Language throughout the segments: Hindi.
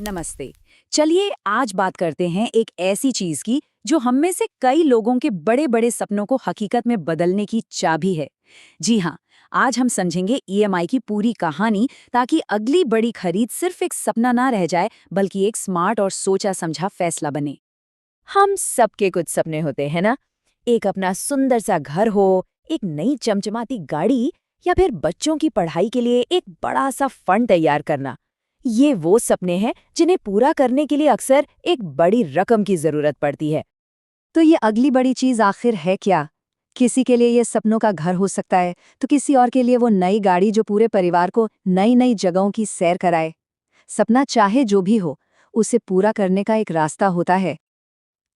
नमस्ते। चलिए आज बात करते हैं एक ऐसी चीज की जो हम में से कई लोगों के बड़े बड़े सपनों को हकीकत में बदलने की चाबी है। जी हाँ, आज हम समझेंगे ईएमआई की पूरी कहानी, ताकि अगली बड़ी खरीद सिर्फ एक सपना ना रह जाए बल्कि एक स्मार्ट और सोचा समझा फैसला बने। हम सबके कुछ सपने होते हैं ना। एक अपना सुंदर सा घर हो, एक नई चमचमाती गाड़ी, या फिर बच्चों की पढ़ाई के लिए एक बड़ा सा फंड तैयार करना। ये वो सपने हैं जिन्हें पूरा करने के लिए अक्सर एक बड़ी रकम की जरूरत पड़ती है। तो ये अगली बड़ी चीज आखिर है क्या? किसी के लिए ये सपनों का घर हो सकता है, तो किसी और के लिए वो नई गाड़ी जो पूरे परिवार को नई नई जगहों की सैर कराए। सपना चाहे जो भी हो, उसे पूरा करने का एक रास्ता होता है।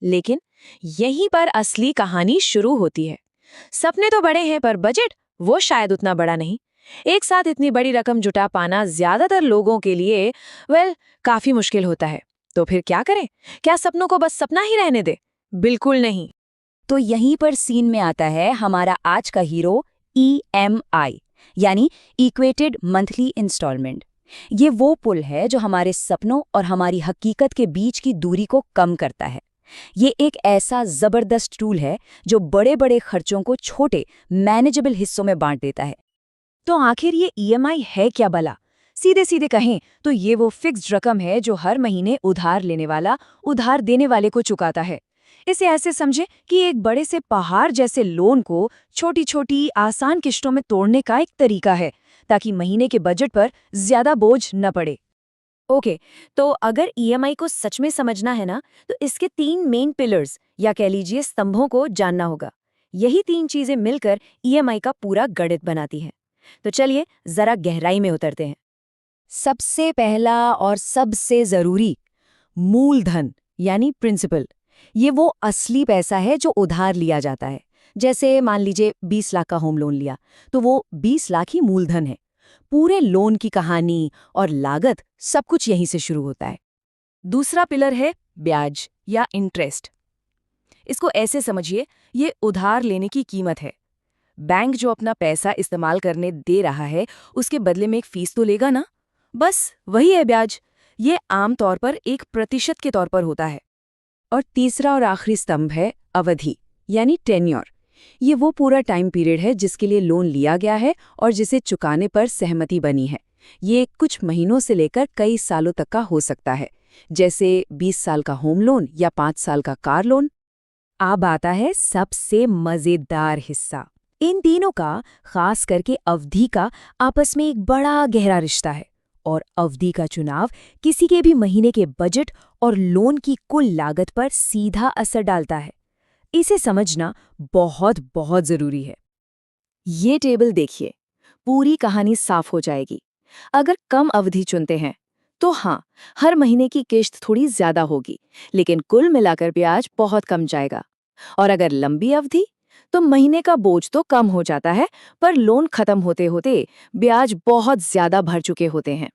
लेकिन यहीं पर असली कहानी शुरू होती है। सपने तो बड़े हैं पर बजट वो शायद उतना बड़ा नहीं। एक साथ इतनी बड़ी रकम जुटा पाना ज्यादातर लोगों के लिए काफी मुश्किल होता है। तो फिर क्या करें? क्या सपनों को बस सपना ही रहने दे? बिल्कुल नहीं। तो यहीं पर सीन में आता है हमारा आज का हीरो, ईएमआई, यानी इक्वेटेड मंथली इंस्टॉलमेंट। ये वो पुल है जो हमारे सपनों और हमारी हकीकत के बीच की दूरी को कम करता है। ये एक ऐसा जबरदस्त टूल है जो बड़े बड़े खर्चों को छोटे मैनेजेबल हिस्सों में बांट देता है। तो आखिर ये ईएमआई है क्या भला? सीधे सीधे कहें तो ये वो फिक्स्ड रकम है जो हर महीने उधार लेने वाला उधार देने वाले को चुकाता है। इसे ऐसे समझे कि एक बड़े से पहाड़ जैसे लोन को छोटी छोटी आसान किश्तों में तोड़ने का एक तरीका है, ताकि महीने के बजट पर ज्यादा बोझ न पड़े। ओके, तो अगर ईएमआई को सच में समझना है ना, तो इसके 3 मेन पिलर्स या कह लीजिए स्तंभों को जानना होगा। यही 3 चीजें मिलकर ईएमआई का पूरा गणित बनाती हैं। तो चलिए जरा गहराई में उतरते हैं। सबसे पहला और सबसे जरूरी, मूलधन यानी प्रिंसिपल। ये वो असली पैसा है जो उधार लिया जाता है। जैसे मान लीजिए 20 लाख का होम लोन लिया, तो वो 20 लाख ही मूलधन है। पूरे लोन की कहानी और लागत सब कुछ यहीं से शुरू होता है। दूसरा पिलर है ब्याज या इंटरेस्ट। इसको ऐसे समझिए, ये उधार लेने की कीमत है। बैंक जो अपना पैसा इस्तेमाल करने दे रहा है, उसके बदले में एक फीस तो लेगा ना। बस वही है ब्याज। ये आम तौर पर 1% के तौर पर होता है। और तीसरा और आखिरी स्तंभ है अवधि, यानी टेन्योर। ये वो पूरा टाइम पीरियड है जिसके लिए लोन लिया गया है और जिसे चुकाने पर सहमति बनी है। ये कुछ महीनों से लेकर कई सालों तक का हो सकता है, जैसे 20 साल का होम लोन या 5 साल का कार लोन। अब आता है सबसे मजेदार हिस्सा। इन तीनों का, खास करके अवधि का, आपस में एक बड़ा गहरा रिश्ता है। और अवधि का चुनाव किसी के भी महीने के बजट और लोन की कुल लागत पर सीधा असर डालता है। इसे समझना बहुत बहुत जरूरी है। ये टेबल देखिए, पूरी कहानी साफ हो जाएगी। अगर कम अवधि चुनते हैं तो हाँ, हर महीने की किश्त थोड़ी ज्यादा होगी, लेकिन कुल मिलाकर ब्याज बहुत कम जाएगा। और अगर लंबी अवधि, तो महीने का बोझ तो कम हो जाता है, पर लोन खत्म होते होते ब्याज बहुत ज्यादा भर चुके होते हैं।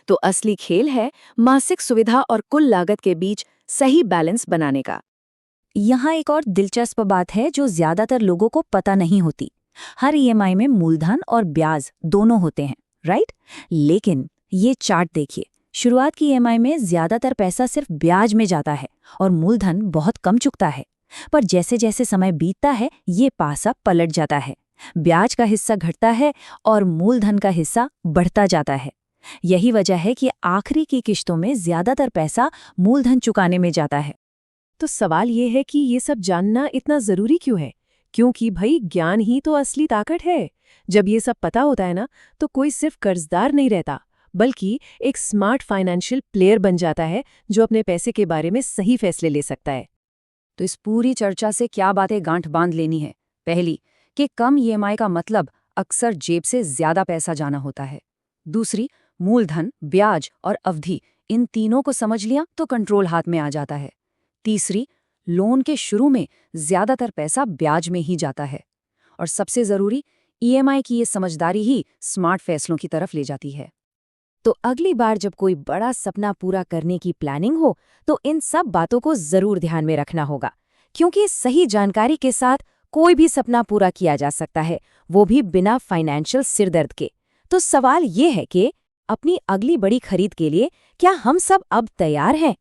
तो असली खेल है मासिक सुविधा और कुल लागत के बीच सही बैलेंस बनाने का। यहाँ एक और दिलचस्प बात है जो ज्यादातर लोगों को पता नहीं होती। हर ईएमआई में मूलधन और ब्याज दोनों होते हैं, राइट? लेकिन ये चार्ट देखिए, शुरुआत की ईएमआई में ज्यादातर पैसा सिर्फ ब्याज में जाता है और मूलधन बहुत कम चुकता है। पर जैसे जैसे समय बीतता है, ये पासा पलट जाता है। ब्याज का हिस्सा घटता है और मूलधन का हिस्सा बढ़ता जाता है। यही वजह है कि आखिरी की किश्तों में ज्यादातर पैसा मूलधन चुकाने में जाता है। तो सवाल ये है कि ये सब जानना इतना जरूरी क्यों है? क्योंकि भाई, ज्ञान ही तो असली ताकत है। जब ये सब पता होता है ना, तो कोई सिर्फ कर्जदार नहीं रहता, बल्कि एक स्मार्ट फाइनेंशियल प्लेयर बन जाता है जो अपने पैसे के बारे में सही फैसले ले सकता है। तो इस पूरी चर्चा से क्या बातें गांठ बांध लेनी है? पहली, कि कम ईएमआई का मतलब अक्सर जेब से ज्यादा पैसा जाना होता है। दूसरी, मूलधन, ब्याज और अवधि, इन तीनों को समझ लिया तो कंट्रोल हाथ में आ जाता है। तीसरी, लोन के शुरू में ज्यादातर पैसा ब्याज में ही जाता है। और सबसे जरूरी, ईएमआई की ये समझदारी ही स्मार्ट फैसलों की तरफ ले जाती है। तो अगली बार जब कोई बड़ा सपना पूरा करने की प्लानिंग हो, तो इन सब बातों को जरूर ध्यान में रखना होगा, क्योंकि सही जानकारी के साथ कोई भी सपना पूरा किया जा सकता है, वो भी बिना फाइनेंशियल सिरदर्द के। तो सवाल ये है कि अपनी अगली बड़ी खरीद के लिए क्या हम सब अब तैयार हैं?